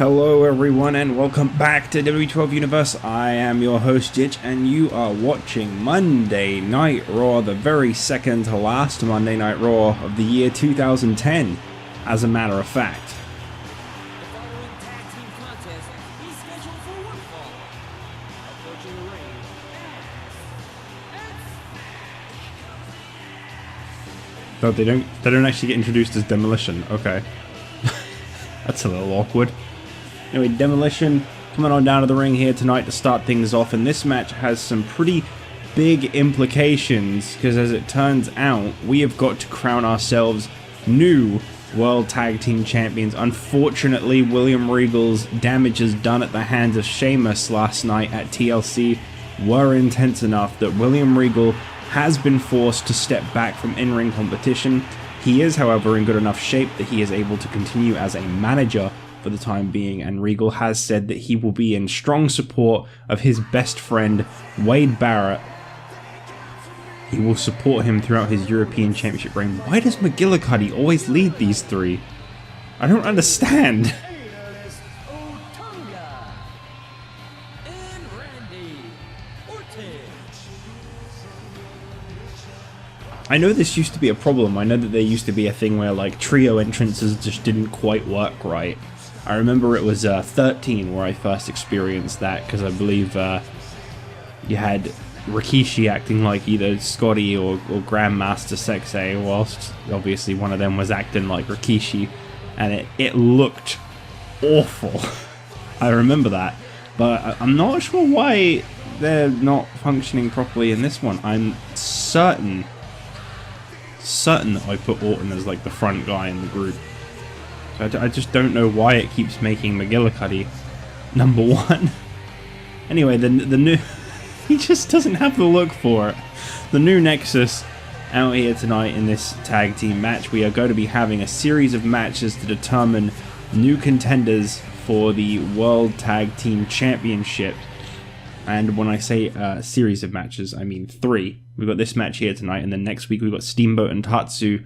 Hello everyone and welcome back to WWE Universe. I am your host Jitch and you are watching Monday Night Raw, the very second to last Monday Night Raw of the year 2010, as a matter of fact. The following tag team contest is scheduled for one fall. Approaching the ring, Oh, they don't actually get introduced as Demolition. Okay. That's a little awkward. Anyway, Demolition coming on down to the ring here tonight to start things off, and this match has some pretty big implications because, as it turns out, we have got to crown ourselves new World Tag Team Champions. Unfortunately, William Regal's damages done at the hands of Sheamus last night at TLC were intense enough that William Regal has been forced to step back from in-ring competition. He is, however, in good enough shape that he is able to continue as a manager for the time being, and Regal has said that he will be in strong support of his best friend, Wade Barrett. He will support him throughout his European Championship reign. Why does McGillicuddy always lead these three? I don't understand. I know this used to be a problem. I know that there used to be a thing where like trio entrances just didn't quite work right. I remember it was 13 where I first experienced that, because I believe you had Rikishi acting like either Scotty or Grandmaster Sexay, whilst obviously one of them was acting like Rikishi, and it looked awful. I remember that, but I'm not sure why they're not functioning properly in this one. I'm certain that I put Orton as like the front guy in the group. So I just don't know why it keeps making McGillicuddy number one. Anyway, the new... he just doesn't have the look for it. The new Nexus out here tonight in this tag team match. We are going to be having a series of matches to determine new contenders for the World Tag Team Championship. And when I say a series of matches, I mean 3. We've got this match here tonight, and then next week we've got Steamboat and Tatsu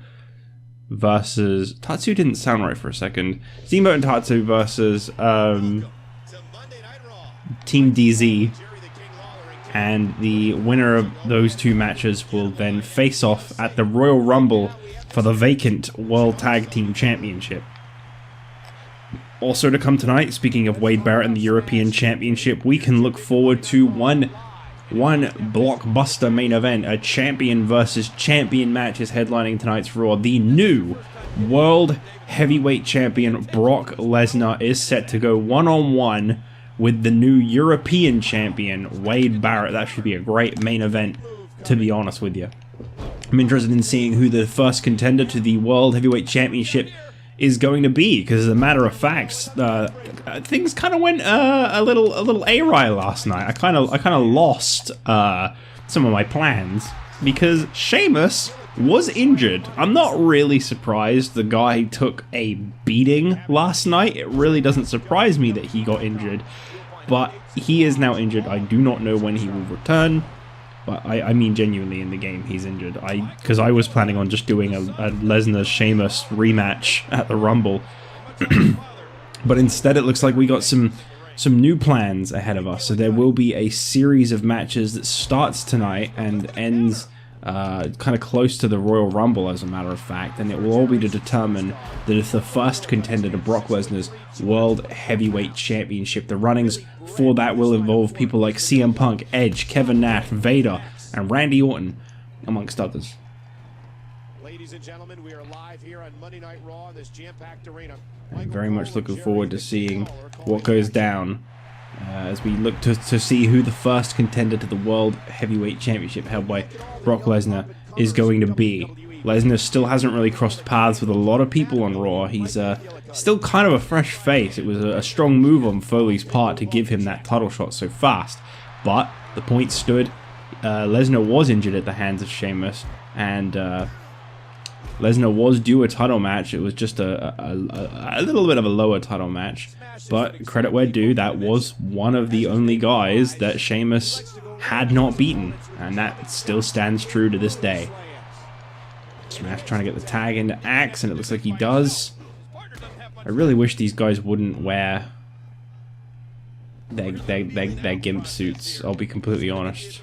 versus... Tatsu didn't sound right for a second. Steamboat and Tatsu versus Team DZ. And the winner of those two matches will then face off at the Royal Rumble for the vacant World Tag Team Championship. Also to come tonight, speaking of Wade Barrett and the European Championship, we can look forward to one blockbuster main event. A champion versus champion match is headlining tonight's Raw. The new World Heavyweight Champion Brock Lesnar is set to go one-on-one with the new European Champion Wade Barrett. That should be a great main event, to be honest with you. I'm interested in seeing who the first contender to the World Heavyweight Championship is going to be, because as a matter of fact, things kind of went a little awry last night. I kind of lost some of my plans because Sheamus was injured. I'm not really surprised the guy took a beating last night. It really doesn't surprise me that he got injured, but he is now injured. I do not know when he will return. But I mean genuinely in the game he's injured. Because I was planning on just doing a Lesnar-Sheamus rematch at the Rumble. But instead it looks like we got some new plans ahead of us. So there will be a series of matches that starts tonight and ends kind of close to the Royal Rumble, as a matter of fact. And it will all be to determine that if the first contender to Brock Lesnar's World Heavyweight Championship. The runnings for that will involve people like CM Punk, Edge, Kevin Nash, Vader, and Randy Orton, amongst others. Ladies and gentlemen, we are live here on Monday Night Raw in this jam-packed arena. I'm very much looking forward to seeing what goes down as we look to see who the first contender to the World Heavyweight Championship held by Brock Lesnar is going to be. Lesnar still hasn't really crossed paths with a lot of people on Raw. He's still kind of a fresh face. It was a strong move on Foley's part to give him that title shot so fast. But the point stood. Lesnar was injured at the hands of Sheamus, and Lesnar was due a title match. It was just a little bit of a lower title match. But credit where due, that was one of the only guys that Sheamus had not beaten. And that still stands true to this day. Smash trying to get the tag into Axe, and it looks like he does. I really wish these guys wouldn't wear They're gimp suits, I'll be completely honest.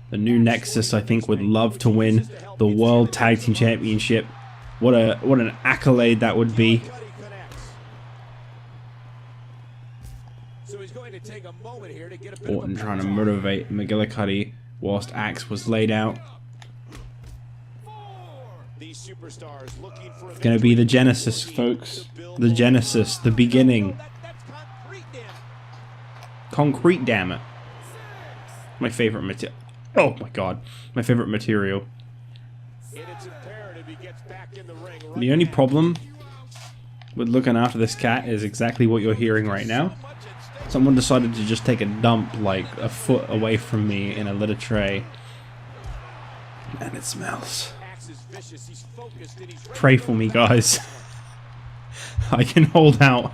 The new Nexus, I think, would love to win the World Tag Team Championship. What an accolade that would be. Orton trying to motivate McGillicuddy whilst Axe was laid out. It's gonna be the Genesis, folks. The Genesis, the beginning. Concrete, damn it. My favorite material. Oh my god, my favorite material. The only problem with looking after this cat is exactly what you're hearing right now. Someone decided to just take a dump like a foot away from me in a litter tray. And it smells. Pray for me, guys. I can hold out.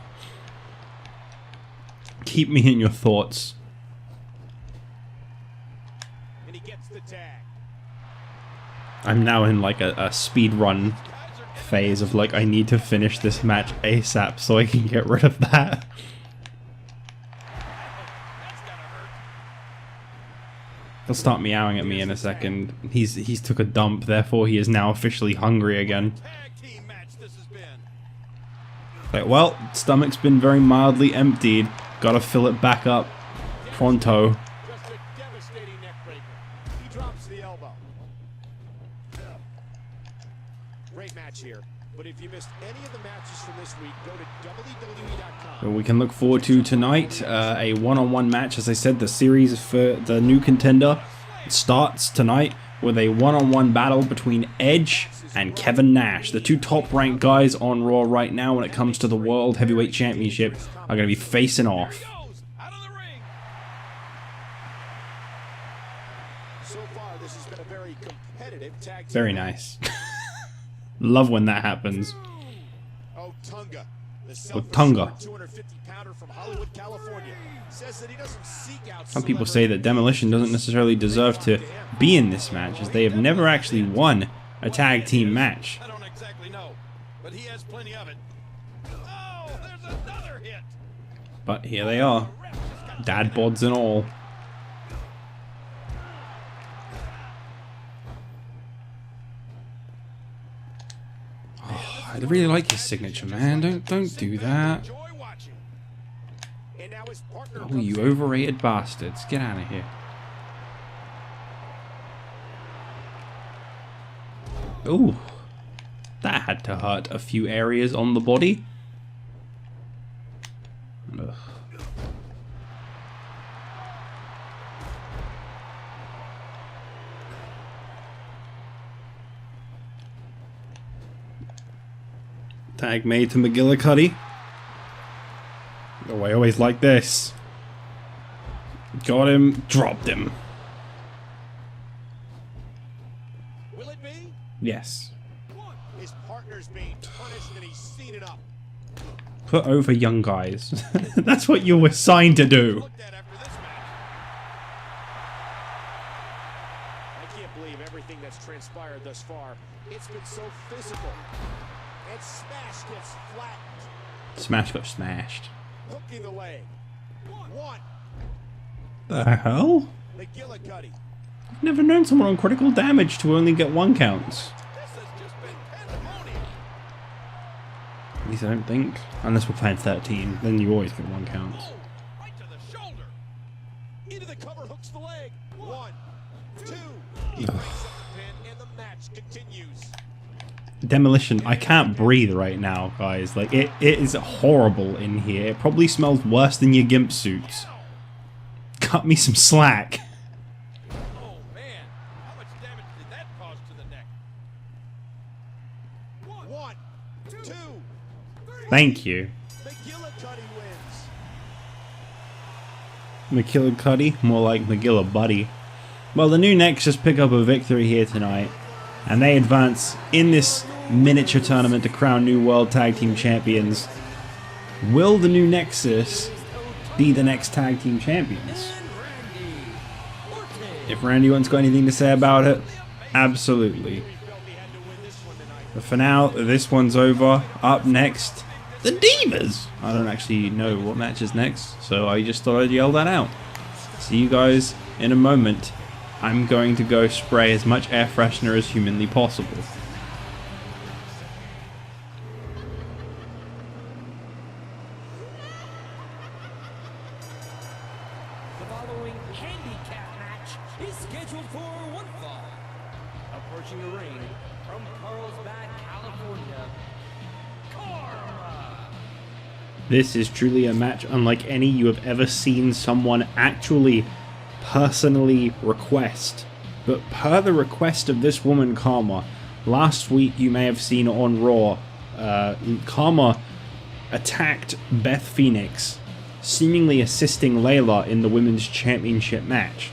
Keep me in your thoughts. I'm now in like a speed run phase of like, I need to finish this match ASAP so I can get rid of that. He'll start meowing at me in a second. He's took a dump, therefore he is now officially hungry again. Like, well, stomach's been very mildly emptied. Gotta fill it back up pronto. Great match here. But if you missed any of the matches from this week, go to WWE.com. So we can look forward to tonight a one-on-one match. As I said, the series for the new contender starts tonight with a one-on-one battle between Edge and Kevin Nash. The two top-ranked guys on Raw right now when it comes to the World Heavyweight Championship are going to be facing off. So far, this has been a very competitive tag team. Very nice. Love when that happens. Oh, Tunga. Tunga. 250-pounder from Hollywood, California, says that he doesn't seek out. Some people say that Demolition doesn't necessarily deserve to be in this match, as they have never actually won a tag team match. I don't exactly know, but he has plenty of it. Oh, there's another hit. But here they are, dad bods and all. I really like his signature, man. Don't do that. Oh, you overrated bastards. Get out of here. Ooh. That had to hurt a few areas on the body. Ugh. Tag made to McGillicuddy. Oh, I always like this. Got him, dropped him. Will it be? Yes. His partner's being punished and he's seen it up. Put over young guys. That's what you were signed to do. I can't believe everything that's transpired thus far. It's been so physical. And Smash gets flattened. Smash got smashed. Hooking the leg. One. The hell? McGillicuddy. I've never known someone on critical damage to only get 1 counts. This has just been pandemonium. At least I don't think. Unless we're playing 13, then you always get 1 counts. Oh, right to the shoulder. Into the cover, hooks the leg. 1, 2. He breaks up the pin and the match continues. Demolition, I can't breathe right now, guys. Like, it is horrible in here. It probably smells worse than your gimp suits. Cut me some slack. Oh, man. How much damage did that cause to the neck? 1, 2. Thank you. McGillicuddy wins. McGillicuddy, more like McGillibuddy. Well, the new Nexus pick up a victory here tonight, and they advance in this miniature tournament to crown new World Tag Team Champions. Will the new Nexus be the next Tag Team Champions? If Randy wants got anything to say about it, absolutely. But for now, this one's over. Up next The Divas! I don't actually know what match is next, so I just thought I'd yell that out. See you guys in a moment. I'm going to go spray as much air freshener as humanly possible. The following handicap match is scheduled for one fall. Approaching the ring from Carlsbad, California, Kharma. This is truly a match unlike any you have ever seen someone actually personally request. But per the request of this woman, Kharma, last week you may have seen on Raw, Kharma attacked Beth Phoenix, seemingly assisting Layla in the Women's Championship match.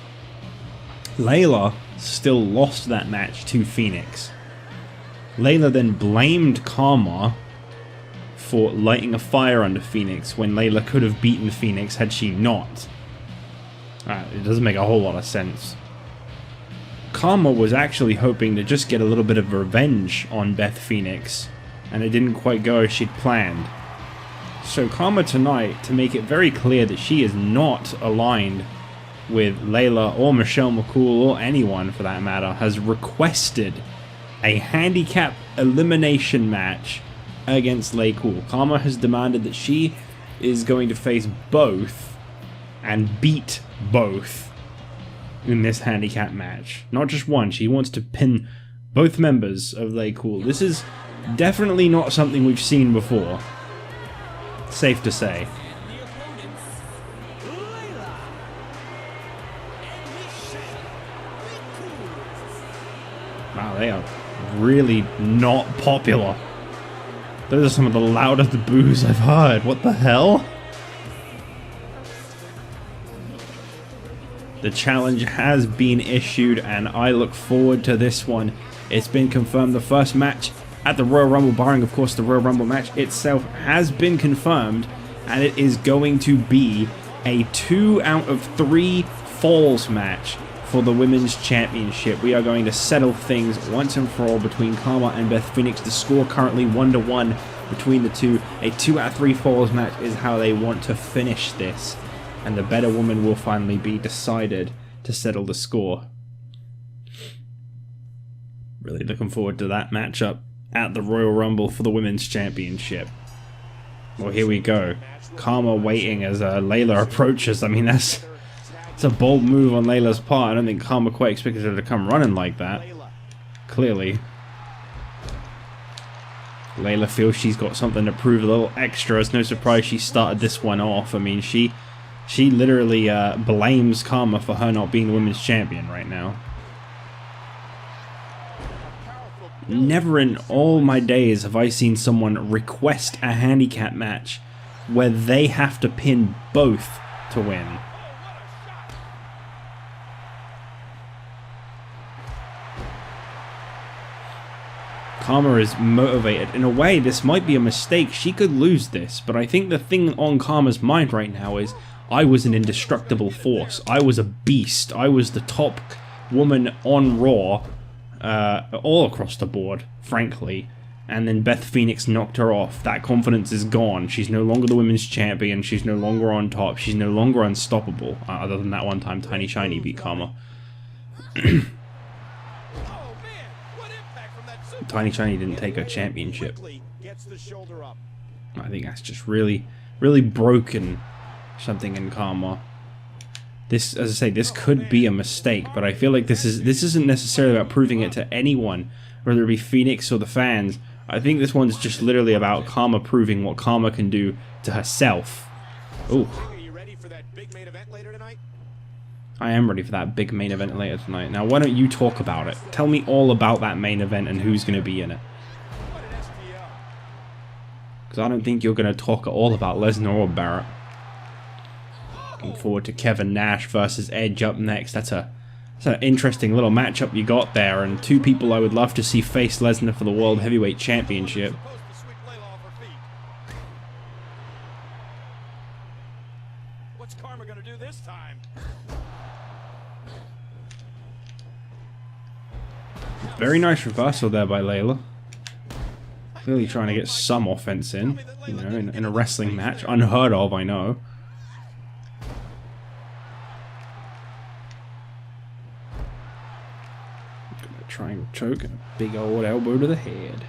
Layla still lost that match to Phoenix. Layla then blamed Kharma for lighting a fire under Phoenix when Layla could have beaten Phoenix had she not. It doesn't make a whole lot of sense. Kharma was actually hoping to just get a little bit of revenge on Beth Phoenix, and it didn't quite go as she'd planned. So Kharma tonight, to make it very clear that she is not aligned with Layla or Michelle McCool or anyone for that matter, has requested a handicap elimination match against Laycool. Kharma has demanded that she is going to face both and beat both in this handicap match. Not just one, she wants to pin both members of Laycool. This is definitely not something we've seen before. Safe to say. The opponents, Layla and Michelle. Wow, they are really not popular. Those are some of the loudest boos I've heard. What the hell? The challenge has been issued and I look forward to this one. It's been confirmed the first match at the Royal Rumble, barring of course the Royal Rumble match itself, has been confirmed, and it is going to be a 2 out of 3 falls match for the Women's Championship. We are going to settle things once and for all between Kharma and Beth Phoenix. The score currently 1-1 between the two. A 2 out of 3 falls match is how they want to finish this, and the better woman will finally be decided to settle the score. Really looking forward to that matchup at the Royal Rumble for the Women's Championship. Well, here we go. Kharma waiting as Layla approaches. I mean, that's a bold move on Layla's part. I don't think Kharma quite expected her to come running like that. Clearly. Layla feels she's got something to prove a little extra. It's no surprise she started this one off. I mean, she literally blames Kharma for her not being the Women's Champion right now. Never in all my days have I seen someone request a handicap match where they have to pin both to win. Kharma is motivated. In a way, this might be a mistake. She could lose this, but I think the thing on Kharma's mind right now is, I was an indestructible force. I was a beast. I was the top woman on Raw. All across the board, frankly, and then Beth Phoenix knocked her off. That confidence is gone. She's no longer the Women's Champion. She's no longer on top. She's no longer unstoppable, other than that one time Tiny Shiny beat Kharma. Tiny Shiny didn't take her championship. I think that's just really, really broken something in Kharma. This, as I say, this could be a mistake, but I feel like this isn't necessarily about proving it to anyone, whether it be Phoenix or the fans. I think this one's just literally about Kharma proving what Kharma can do to herself. Ooh. Are you ready for that big main event later tonight? I am ready for that big main event later tonight. Now, why don't you talk about it? Tell me all about that main event and who's going to be in it. Because I don't think you're going to talk at all about Lesnar or Barrett. Looking forward to Kevin Nash versus Edge up next. That's an interesting little matchup you got there, and two people I would love to see face Lesnar for the World Heavyweight Championship. What's Kharma gonna do this time? Very nice reversal there by Layla. Clearly trying to get some offense in, you know, in a wrestling match. Unheard of, I know. Triangle choke and a big old elbow to the head.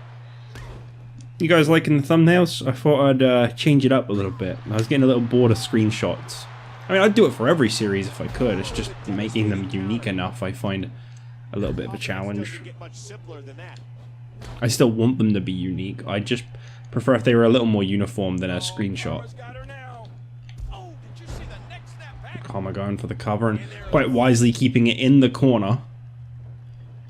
You guys liking the thumbnails? I thought I'd change it up a little bit. I was getting a little bored of screenshots. I mean, I'd do it for every series if I could. It's just making them unique enough I find a little bit of a challenge. I still want them to be unique. I just prefer if they were a little more uniform than a screenshot. Kharma going for the cover and quite wisely keeping it in the corner.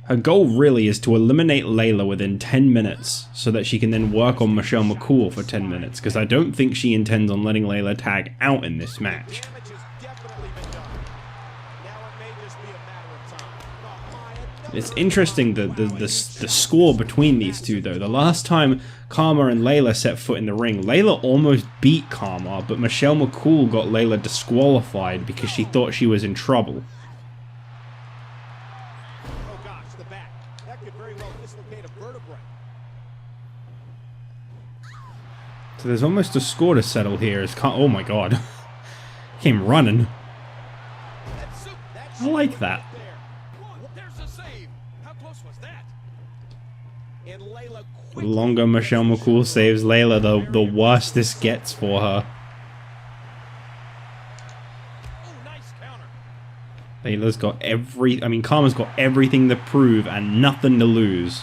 Her goal really is to eliminate Layla within 10 minutes so that she can then work on Michelle McCool for 10 minutes, because I don't think she intends on letting Layla tag out in this match. It's interesting the score between these two though. The last time Kharma and Layla set foot in the ring, Layla almost beat Kharma, but Michelle McCool got Layla disqualified because she thought she was in trouble. So there's almost a score to settle here. Oh my god. Came running. I like that. The longer Michelle McCool saves Layla, the worse this gets for her. Layla's got Kharma's got everything to prove and nothing to lose.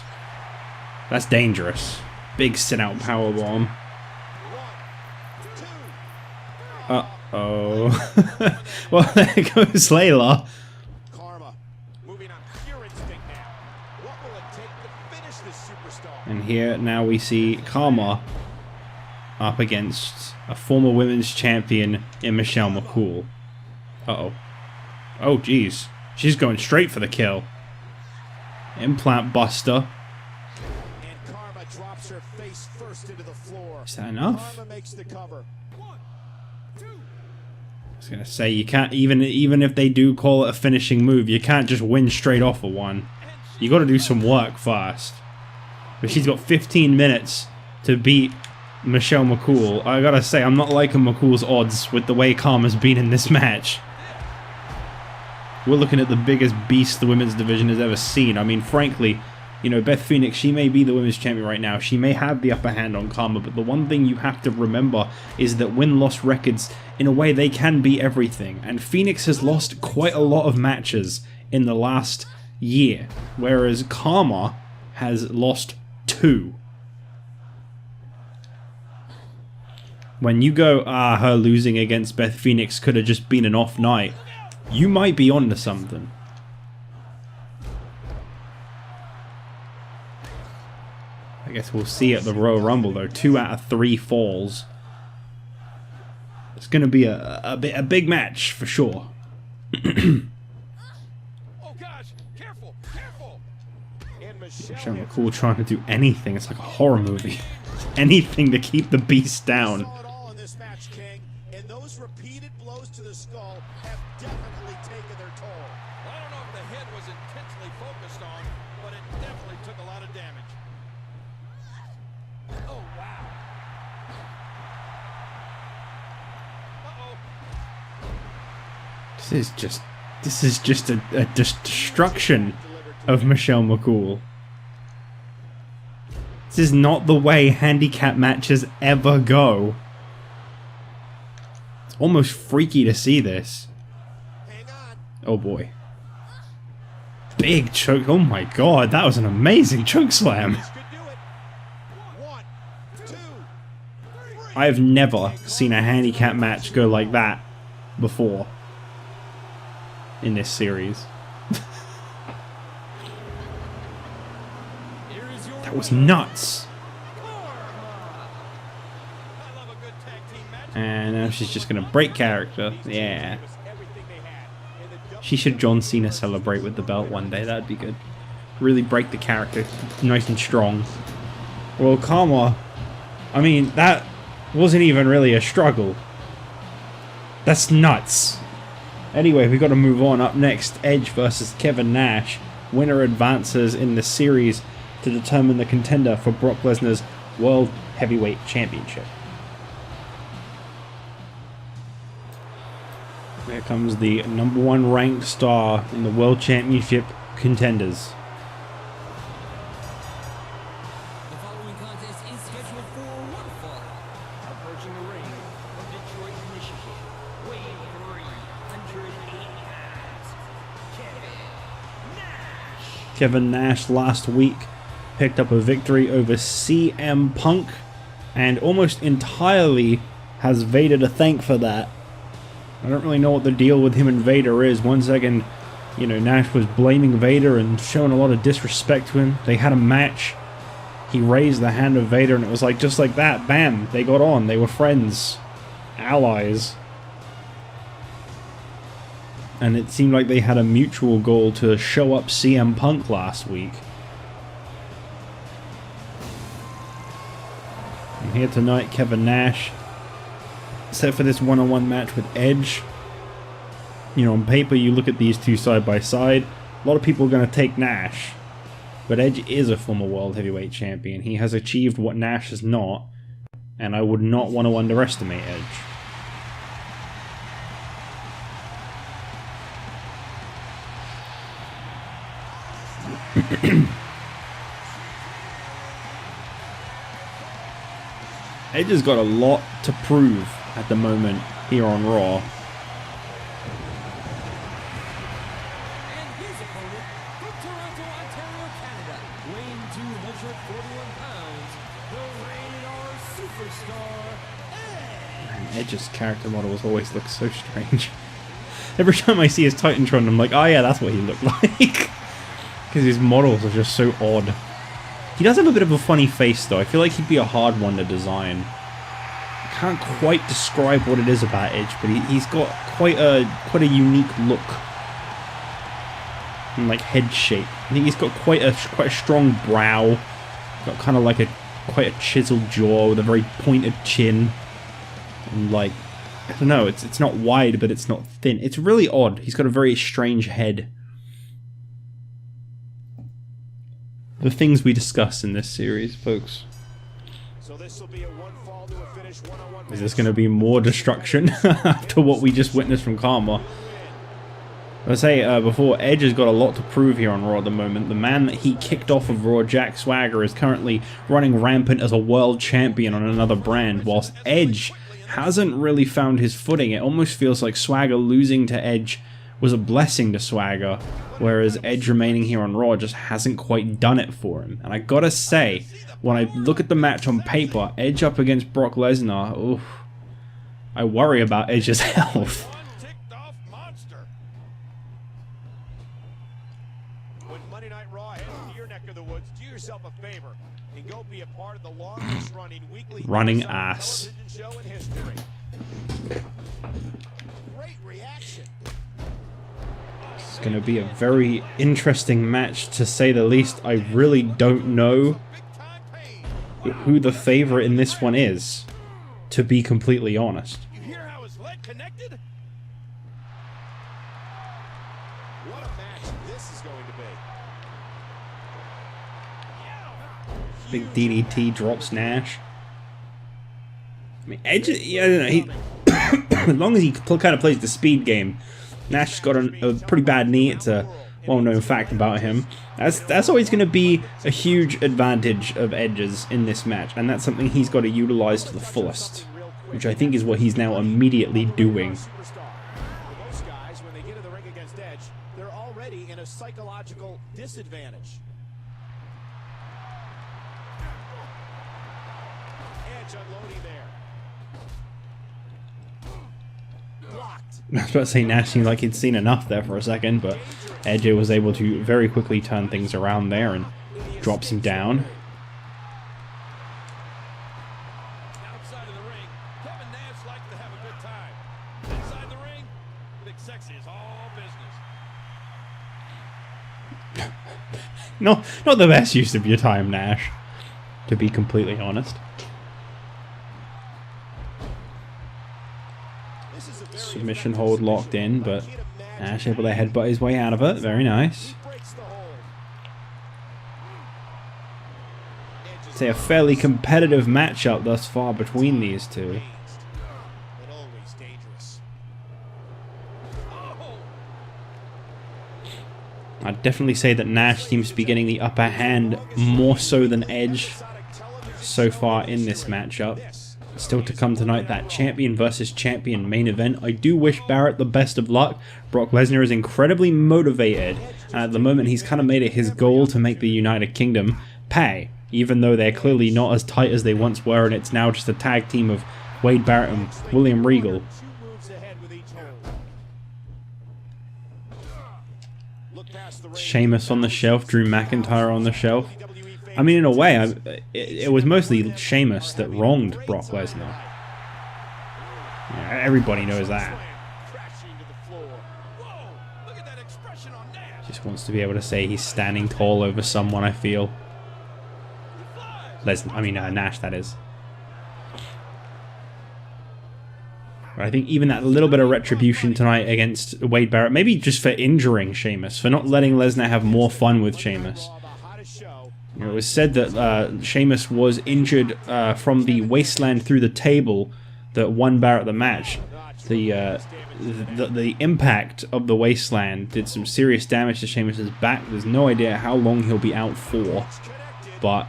That's dangerous. Big sit-out powerbomb. Uh-oh. Well, there goes Layla. Kharma moving on pure instinct now. What will it take to finish this superstar? And here now we see Kharma up against a former women's champion in Michelle McCool. Uh-oh. Oh, geez. She's going straight for the kill. Implant buster. And Kharma drops her face first into the floor. Is that enough? Kharma makes the cover. I was gonna say, you can't, even if they do call it a finishing move, you can't just win straight off of one. You gotta do some work first. But she's got 15 minutes to beat Michelle McCool. I gotta say, I'm not liking McCool's odds with the way Kharma's been in this match. We're looking at the biggest beast the women's division has ever seen. I mean, frankly, you know, Beth Phoenix, she may be the women's champion right now. She may have the upper hand on Kharma, but the one thing you have to remember is that win-loss records, in a way, they can be everything. And Phoenix has lost quite a lot of matches in the last year, whereas Kharma has lost 2. When you go, her losing against Beth Phoenix could have just been an off night, you might be onto something. I guess we'll see at the Royal Rumble though. 2 out of 3 falls. It's going to be a big match for sure. Oh gosh, careful, careful. And Michelle McCool trying to do anything. It's like a horror movie. Anything to keep the beast down. Saw it all in this match, King, and those repeated blows to the skull have definitely taken their toll. Well, I don't know if the head was intensely focused on, but it definitely took a lot of damage. Oh wow. This is just a destruction of Michelle McCool. This is not the way handicap matches ever go. It's almost freaky to see this. Hang on. Oh boy. Big choke. Oh my god, that was an amazing choke slam. This could do it. 1, 2, 3. I have never seen a handicap match go like that before in this series. That was nuts. And now she's just gonna break character. Yeah. She should John Cena celebrate with the belt one day. That'd be good. Really break the character nice and strong. Well, Kharma, I mean, that wasn't even really a struggle. That's nuts. Anyway, we got to move on. Up next, Edge versus Kevin Nash. Winner advances in the series to determine the contender for Brock Lesnar's World Heavyweight Championship. Here comes the #1 ranked star in the World Championship Contenders. The following contest is scheduled for one fall. Approaching the ring from Detroit, Michigan, weighing 308 pounds, Kevin Nash last week picked up a victory over CM Punk and almost entirely has Vader to thank for that. I don't really know what the deal with him and Vader is. One second, you know, Nash was blaming Vader and showing a lot of disrespect to him. They had a match. He raised the hand of Vader and it was like, just like that, bam, they got on. They were friends, allies. And it seemed like they had a mutual goal to show up CM Punk last week. And here tonight, Kevin Nash set for this one-on-one match with Edge. You know, on paper, you look at these two side by side. A lot of people are going to take Nash. But Edge is a former World Heavyweight Champion. He has achieved what Nash has not. And I would not want to underestimate Edge. Edge has got a lot to prove at the moment here on Raw. And his opponent from Toronto, Ontario, Canada, weighing 241 pounds, the Rated R superstar, Edge. Edge's character models always look so strange. Every time I see his Titantron, I'm like, oh yeah, that's what he looked like. Because his models are just so odd. He does have a bit of a funny face though. I feel like he'd be a hard one to design. I can't quite describe what it is about Edge, but he's got quite a unique look. And like head shape. I think he's got quite a strong brow. Got kind of like quite a chiseled jaw with a very pointed chin. And like, I don't know, it's not wide, but it's not thin. It's really odd. He's got a very strange head. The things we discuss in this series, folks. So this will be a one fall to a finish, one-on-one. Is this going to be more destruction after what we just witnessed from Kharma? I say before, Edge has got a lot to prove here on Raw at the moment. The man that he kicked off of Raw, Jack Swagger, is currently running rampant as a world champion on another brand, whilst Edge hasn't really found his footing. It almost feels like Swagger losing to Edge was a blessing to Swagger, whereas Edge remaining here on Raw just hasn't quite done it for him. And I gotta say, when I look at the match on paper, Edge up against Brock Lesnar, oof, I worry about Edge's health. Ticked-off monster. When Monday Night Raw heads to your neck of the woods, do yourself a favor and go be a part of the longest-running weekly Running ass. television show in history. Great reaction. It's going to be a very interesting match, to say the least. I really don't know who the favorite in this one is, to be completely honest. You hear how his leg connected? What a match this is going to be. Big DDT drops Nash. I mean, Edge, yeah, I don't know, he, as long as he kind of plays the speed game, Nash has got a pretty bad knee. It's a well-known fact about him. That's always going to be a huge advantage of Edge's in this match, and that's something he's got to utilize to the fullest, which I think is what he's now immediately doing. Superstar. For most guys, when they get in the ring against Edge, they're already in a psychological disadvantage. Edge unloading there. Blocked. I was about to say Nash seemed like he'd seen enough there for a second, but Edge was able to very quickly turn things around there and drops him down. Outside of the ring, Kevin Nash likes to have a good time. Inside the ring, Big Sexy is all business. No, not the best use of your time, Nash, to be completely honest. Submission hold locked in, but Nash able to headbutt his way out of it. Very nice. say a fairly competitive matchup thus far between these two. But always dangerous. I'd definitely say that Nash seems to be getting the upper hand more so than Edge so far in this matchup. Still to come tonight, that champion versus champion main event. I do wish Barrett the best of luck. Brock Lesnar is incredibly motivated, and at the moment he's kind of made it his goal to make the United Kingdom pay, even though they're clearly not as tight as they once were, and it's now just a tag team of Wade Barrett and William Regal. 2 moves ahead with each hold. Look past the ring. Sheamus on the shelf, Drew McIntyre on the shelf. I mean, in a way, it was mostly Sheamus that wronged Brock Lesnar. Yeah, everybody knows that. Crashing to the floor. Whoa! Look at that expression on Nash. Just wants to be able to say he's standing tall over someone, I feel. Nash, that is. But I think even that little bit of retribution tonight against Wade Barrett, maybe just for injuring Sheamus, for not letting Lesnar have more fun with Sheamus. You know, it was said that Sheamus was injured from the wasteland through the table that won Barrett the match. The impact of the wasteland did some serious damage to Sheamus's back. There's no idea how long he'll be out for, but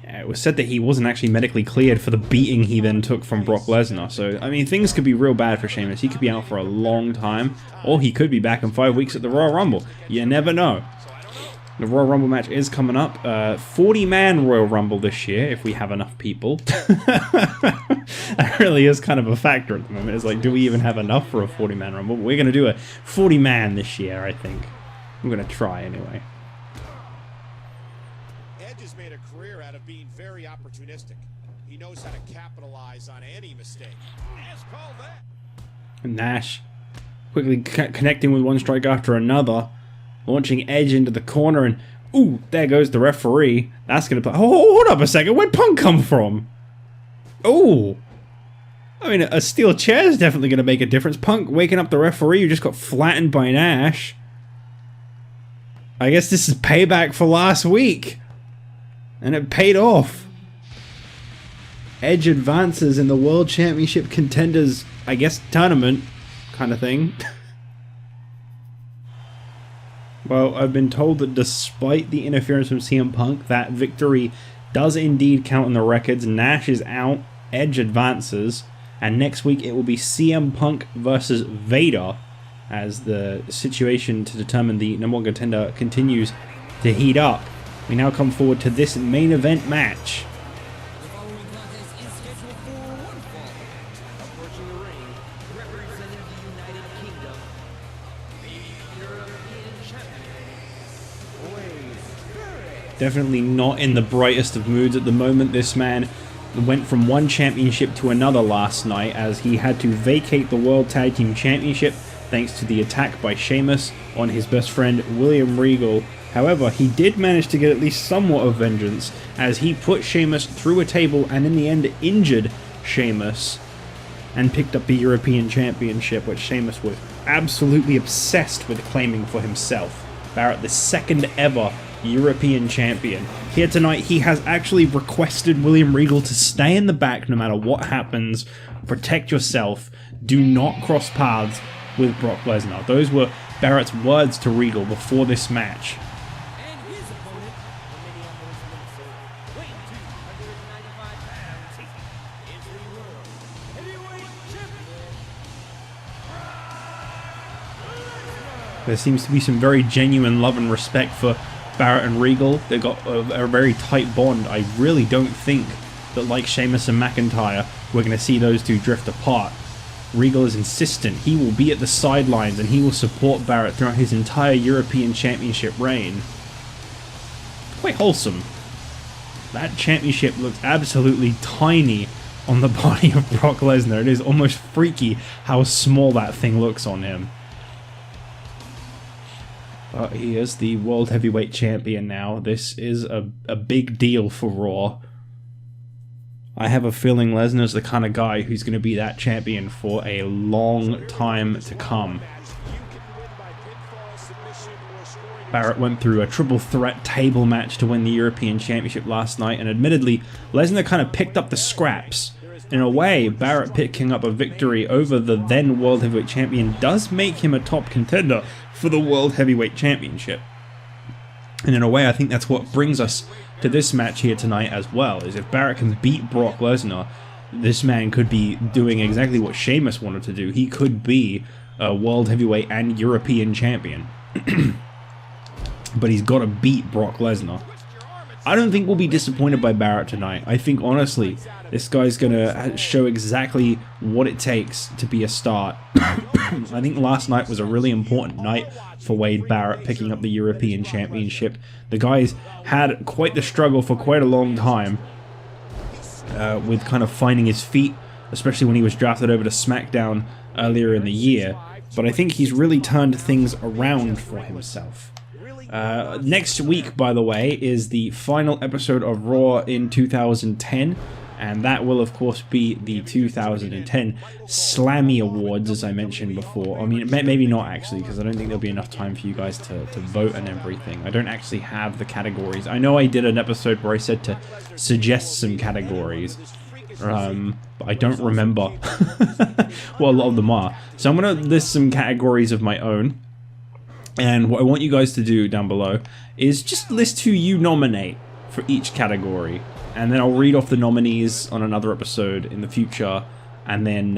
it was said that he wasn't actually medically cleared for the beating he then took from Brock Lesnar. So, I mean, things could be real bad for Sheamus. He could be out for a long time, or he could be back in 5 weeks at the Royal Rumble. You never know. The Royal Rumble match is coming up. 40-man Royal Rumble this year, if we have enough people. That really is kind of a factor at the moment. It's like, do we even have enough for a 40-man Rumble? We're going to do a 40-man this year, I think. I'm going to try anyway. Edge has made a career out of being very opportunistic. He knows how to capitalize on any mistake. Nash called that. Nash quickly connecting with one strike after another. Launching Edge into the corner, and ooh, there goes the referee. That's gonna play. Oh, hold up a second. Where'd Punk come from? Oh, I mean, a steel chair is definitely gonna make a difference. Punk waking up the referee who just got flattened by Nash. I guess this is payback for last week, and it paid off. Edge advances in the World Championship Contenders, I guess, tournament kind of thing. Well, I've been told that despite the interference from CM Punk, that victory does indeed count in the records. Nash is out, Edge advances, and next week it will be CM Punk versus Vader as the situation to determine the #1 contender continues to heat up. We now come forward to this main event match. The following contest is scheduled for one fall. Approaching the ring, representing the United Kingdom, the European champion, Wade Barrett. Definitely not in the brightest of moods at the moment. This man went from one championship to another last night as he had to vacate the World Tag Team Championship thanks to the attack by Sheamus on his best friend William Regal. However, he did manage to get at least somewhat of vengeance as he put Sheamus through a table and in the end injured Sheamus and picked up the European Championship, which Sheamus was absolutely obsessed with claiming for himself. Barrett, the second ever European champion. Here tonight, he has actually requested William Regal to stay in the back no matter what happens. Protect yourself. Do not cross paths with Brock Lesnar. Those were Barrett's words to Regal before this match. And his opponent, from Minneapolis, Minnesota, weighing 295 pounds, is the World Heavyweight Champion. There seems to be some very genuine love and respect for Barrett and Regal. They've got a very tight bond. I really don't think that, like Sheamus and McIntyre, we're going to see those two drift apart. Regal is insistent. He will be at the sidelines and he will support Barrett throughout his entire European Championship reign. Quite wholesome. That championship looks absolutely tiny on the body of Brock Lesnar. It is almost freaky how small that thing looks on him. But he is the World Heavyweight Champion now. This is a big deal for Raw. I have a feeling Lesnar's the kind of guy who's going to be that champion for a long time to come. You can win by pinfall, submission, or scoring Barrett went through a triple threat table match to win the European Championship last night, and admittedly, Lesnar kind of picked up the scraps. In a way, Barrett picking up a victory over the then World Heavyweight Champion does make him a top contender for the World Heavyweight Championship. And in a way, I think that's what brings us to this match here tonight as well, is if Barrett can beat Brock Lesnar, this man could be doing exactly what Sheamus wanted to do. He could be a World Heavyweight and European Champion. But he's got to beat Brock Lesnar. I don't think we'll be disappointed by Barrett tonight. I think, honestly, this guy's going to show exactly what it takes to be a star. I think last night was a really important night for Wade Barrett picking up the European Championship. The guy's had quite the struggle for quite a long time with kind of finding his feet, especially when he was drafted over to SmackDown earlier in the year. But I think he's really turned things around for himself. Next week, by the way, is the final episode of Raw in 2010, and that will, of course, be the 2010 Slammy Awards, as I mentioned before. I mean, maybe not, actually, because I don't think there'll be enough time for you guys to vote and everything. I don't actually have the categories. I know I did an episode where I said to suggest some categories, but I don't remember what a lot of them are. So I'm going to list some categories of my own. And what I want you guys to do down below is just list who you nominate for each category. And then I'll read off the nominees on another episode in the future. And then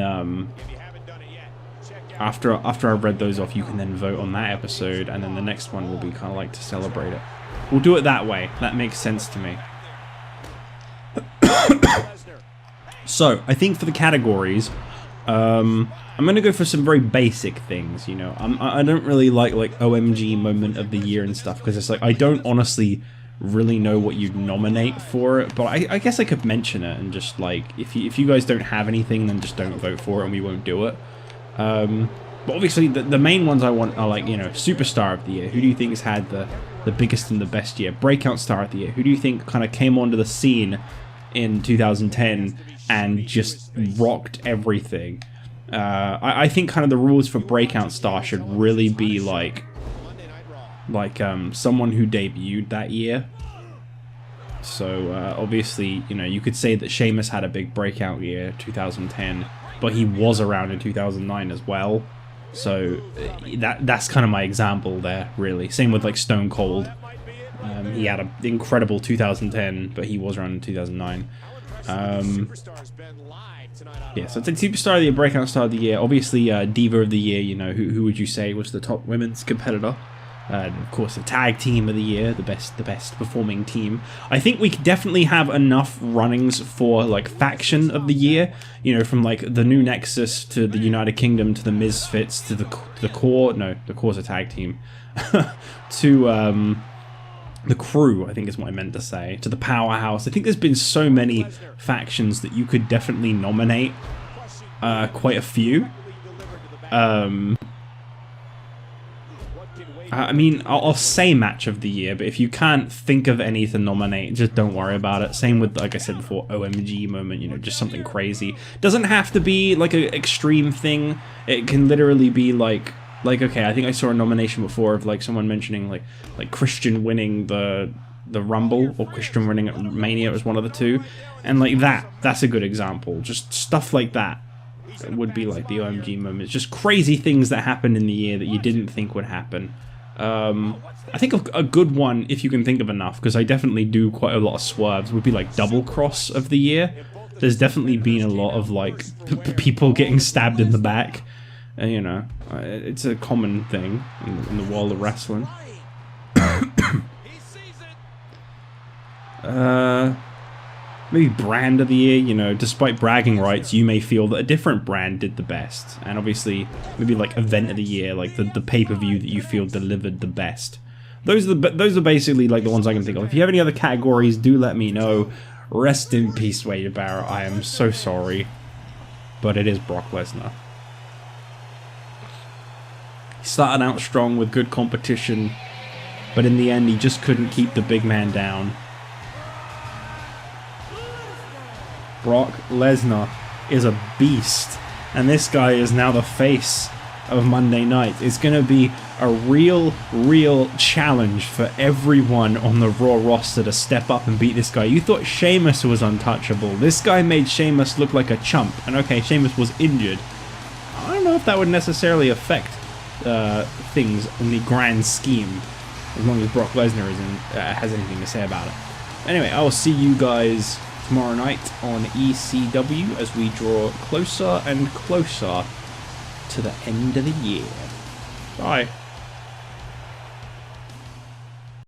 after I've read those off, you can then vote on that episode. And then the next one will be kind of like to celebrate it. We'll do it that way. That makes sense to me. So, I think for the categories, I'm going to go for some very basic things, you know. I don't really like OMG moment of the year and stuff, because it's like, I don't honestly really know what you'd nominate for it, but I guess I could mention it and just like, if you guys don't have anything, then just don't vote for it and we won't do it. But obviously the main ones I want are like, you know, Superstar of the Year. Who do you think has had the biggest and the best year? Breakout Star of the Year. Who do you think kind of came onto the scene in 2010 and just rocked everything? I think kind of the rules for Breakout Star should really be like someone who debuted that year. So obviously, you know, you could say that Sheamus had a big breakout year, 2010, but he was around in 2009 as well. So that's kind of my example there, really. Same with like Stone Cold. He had an incredible 2010, but he was around in 2009. Yeah, so it's a Superstar of the Year, Breakout Star of the Year. Obviously, Diva of the Year, you know, who would you say was the top women's competitor? Of course, the Tag Team of the Year, the best performing team. I think we definitely have enough runnings for, like, Faction of the Year. You know, from, like, the new Nexus to the United Kingdom to the Misfits to the Core. No, the Core's a tag team. To, the Crew, I think is what I meant to say, to the Powerhouse. I think there's been so many factions that you could definitely nominate quite a few. I mean, I'll say Match of the Year, but if you can't think of any to nominate, just don't worry about it. Same with, like I said before, OMG moment, you know, just something crazy. Doesn't have to be like an extreme thing. It can literally be like okay, I think I saw a nomination before of like someone mentioning like Christian winning the Rumble or Christian winning at Mania. It was one of the two, and like that's a good example. Just stuff like that would be like the OMG moments. Just crazy things that happened in the year that you didn't think would happen. I think a good one, if you can think of enough, because I definitely do quite a lot of swerves, would be like Double Cross of the Year. There's definitely been a lot of like people getting stabbed in the back. You know, it's a common thing in the world of wrestling. Maybe Brand of the Year, you know, despite bragging rights, you may feel that a different brand did the best. And obviously, maybe like Event of the Year, like the pay-per-view that you feel delivered the best. Those are basically like the ones I can think of. If you have any other categories, do let me know. Rest in peace, Wade Barrett. I am so sorry. But it is Brock Lesnar. He started out strong with good competition, but in the end he just couldn't keep the big man down. Brock Lesnar is a beast, and this guy is now the face of Monday night. It's going to be a real challenge for everyone on the Raw roster to step up and beat this guy. You thought Sheamus was untouchable. This guy made Sheamus look like a chump. And okay, Sheamus was injured. I don't know if that would necessarily affect things in the grand scheme, as long as Brock Lesnar has anything to say about it. Anyway, I will see you guys tomorrow night on ECW as we draw closer and closer to the end of the year. Bye.